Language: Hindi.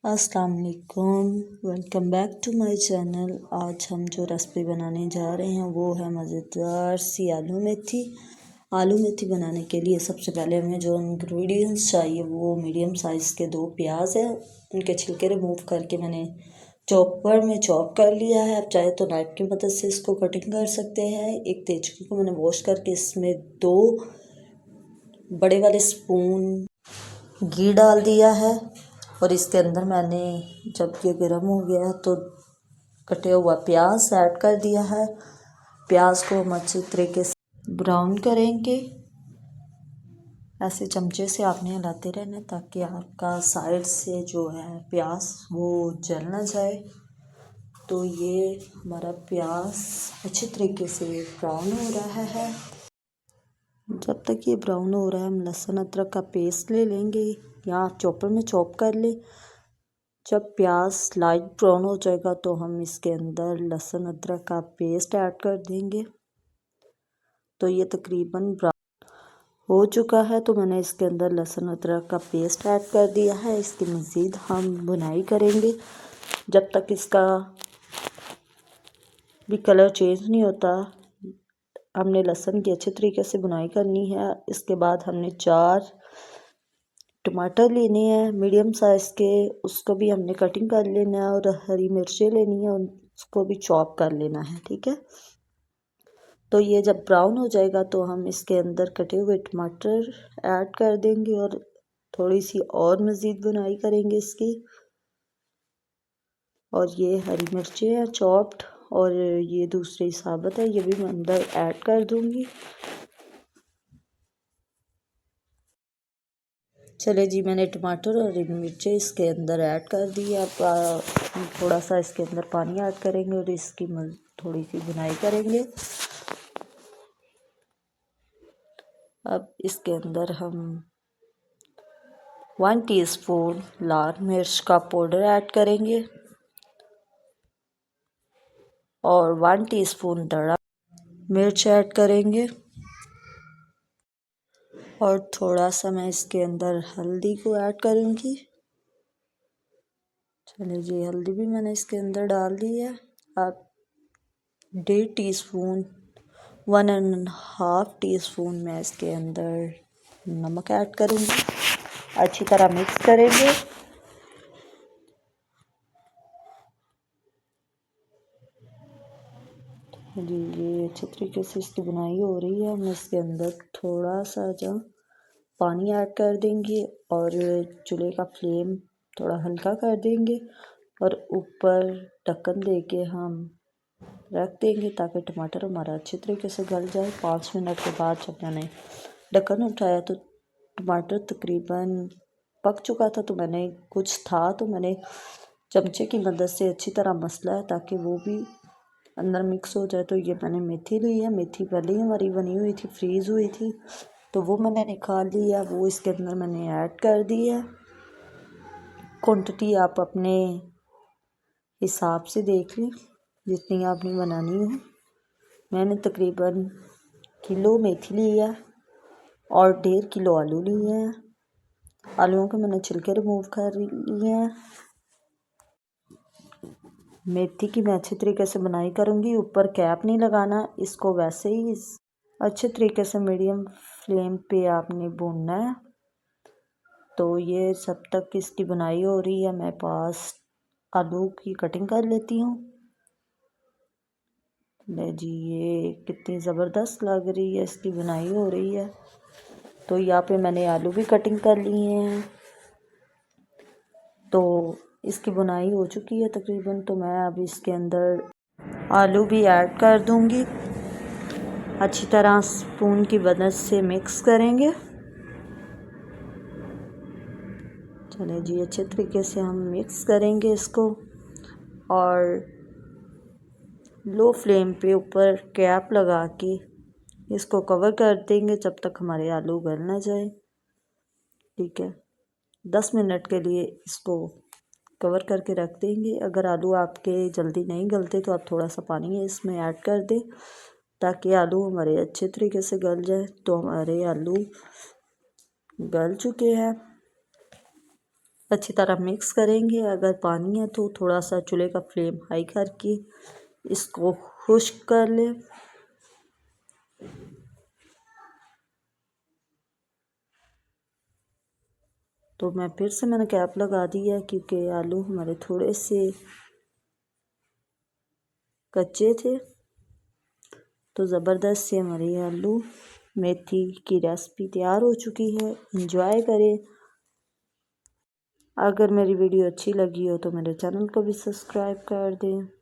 अस्सलाम वालेकुम, welcome back to my channel. आज हम जो रेसिपी बनाने जा रहे हैं वो है मज़ेदार सी आलू मेथी। आलू मेथी बनाने के लिए सबसे पहले हमें जो इंग्रेडिएंट्स चाहिए वो मीडियम साइज़ के 2 प्याज हैं। उनके छिलके रिमूव करके मैंने चॉपर में चॉप कर लिया है। आप चाहे तो नाइफ की मदद से इसको कटिंग कर सकते हैं। एक तेजपत्ता को मैंने वॉश करके इसमें 2 बड़े वाले स्पून घी डाल दिया है और इसके अंदर मैंने जब ये गर्म हो गया तो कटे हुआ प्याज ऐड कर दिया है। प्याज को हम अच्छी तरीके से ब्राउन करेंगे। ऐसे चमचे से आपने हिलाते रहना ताकि आपका साइड से जो है प्याज वो जल ना जाए। तो ये हमारा प्याज अच्छी तरीके से ब्राउन हो रहा है। जब तक ये ब्राउन हो रहा है हम लहसुन अदरक का पेस्ट ले लेंगे या चॉपर में चॉप कर ले। जब प्याज लाइट ब्राउन हो जाएगा तो हम इसके अंदर लहसुन अदरक का पेस्ट ऐड कर देंगे। तो ये तकरीबन ब्राउन हो चुका है तो मैंने इसके अंदर लहसुन अदरक का पेस्ट ऐड कर दिया है। इसकी मज़ीद हम भुनाई करेंगे जब तक इसका भी कलर चेंज नहीं होता। हमने लहसुन की अच्छे तरीके से भुनाई करनी है। इसके बाद हमने 4 टमाटर लेने हैं मीडियम साइज़ के, उसको भी हमने कटिंग कर लेना है और हरी मिर्चें लेनी है, उसको भी चॉप कर लेना है। ठीक है, तो ये जब ब्राउन हो जाएगा तो हम इसके अंदर कटे हुए टमाटर ऐड कर देंगे और थोड़ी सी और मज़ीद भुनाई करेंगे इसकी। और ये हरी मिर्चें हैं चॉप्ड और ये दूसरी साबुत है, ये भी मैं अंदर ऐड कर दूँगी। चले जी, मैंने टमाटर और हरी मिर्चें इसके अंदर ऐड कर दी। अब थोड़ा सा इसके अंदर पानी ऐड करेंगे और इसकी थोड़ी सी भुनाई करेंगे। अब इसके अंदर हम 1 टीस्पून लाल मिर्च का पाउडर ऐड करेंगे और 1 टीस्पून दड़ा मिर्च ऐड करेंगे और थोड़ा सा मैं इसके अंदर हल्दी को ऐड करूँगी। चलिए जी, हल्दी भी मैंने इसके अंदर डाल दी है। अब 1.5 टीस्पून 1.5 टीस्पून मैं इसके अंदर नमक ऐड करूँगी। अच्छी तरह मिक्स करेंगे। जी, ये अच्छे तरीके से इसकी बुनाई हो रही है। हम इसके अंदर थोड़ा सा जो पानी ऐड कर देंगे और चूल्हे का फ्लेम थोड़ा हल्का कर देंगे और ऊपर ढक्कन दे के हम रख देंगे ताकि टमाटर हमारा अच्छे तरीके से गल जाए। 5 मिनट के बाद जब मैंने ढक्कन उठाया तो टमाटर तकरीबन पक चुका था। तो मैंने कुछ था तो मैंने चमचे की मदद से अच्छी तरह मसला है ताकि वो भी अंदर मिक्स हो जाए। तो ये मैंने मेथी ली है, मेथी पहले ही हमारी बनी हुई थी, फ्रीज़ हुई थी, तो वो मैंने निकाल लिया, वो इसके अंदर मैंने ऐड कर दी है। क्वांटिटी आप अपने हिसाब से देख लें जितनी आपने बनानी हो। मैंने तकरीबन किलो मेथी ली है और 1.5 किलो आलू लिए हैं। आलूओं के मैंने छिलके रिमूव कर लिए हैं। मेथी की मैं अच्छे तरीके से बुनाई करूँगी, ऊपर कैप नहीं लगाना, इसको वैसे ही अच्छे तरीके से मीडियम फ्लेम पे आपने भूनना है। तो ये जब तक इसकी बुनाई हो रही है मैं पास आलू की कटिंग कर लेती हूँ। ले जी, ये कितनी ज़बरदस्त लग रही है, इसकी बुनाई हो रही है। तो यहाँ पे मैंने आलू भी कटिंग कर लिए हैं। तो इसकी बुनाई हो चुकी है तकरीबन। तो मैं अब इसके अंदर आलू भी ऐड कर दूंगी। अच्छी तरह स्पून की मदद से मिक्स करेंगे। चलिए जी, अच्छे तरीके से हम मिक्स करेंगे इसको और लो फ्लेम पे ऊपर कैप लगा के इसको कवर कर देंगे जब तक हमारे आलू गल ना जाए। ठीक है, 10 मिनट के लिए इसको कवर करके रख देंगे। अगर आलू आपके जल्दी नहीं गलते तो आप थोड़ा सा पानी इसमें ऐड कर दें ताकि आलू हमारे अच्छे तरीके से गल जाए। तो हमारे आलू गल चुके हैं। अच्छी तरह मिक्स करेंगे। अगर पानी है तो थोड़ा सा चूल्हे का फ्लेम हाई करके इसको खुश्क कर लें। तो मैं फिर से मैंने कैप लगा दी है क्योंकि आलू हमारे थोड़े से कच्चे थे। तो ज़बरदस्त से हमारी आलू मेथी की रेसिपी तैयार हो चुकी है। एंजॉय करें। अगर मेरी वीडियो अच्छी लगी हो तो मेरे चैनल को भी सब्सक्राइब कर दें।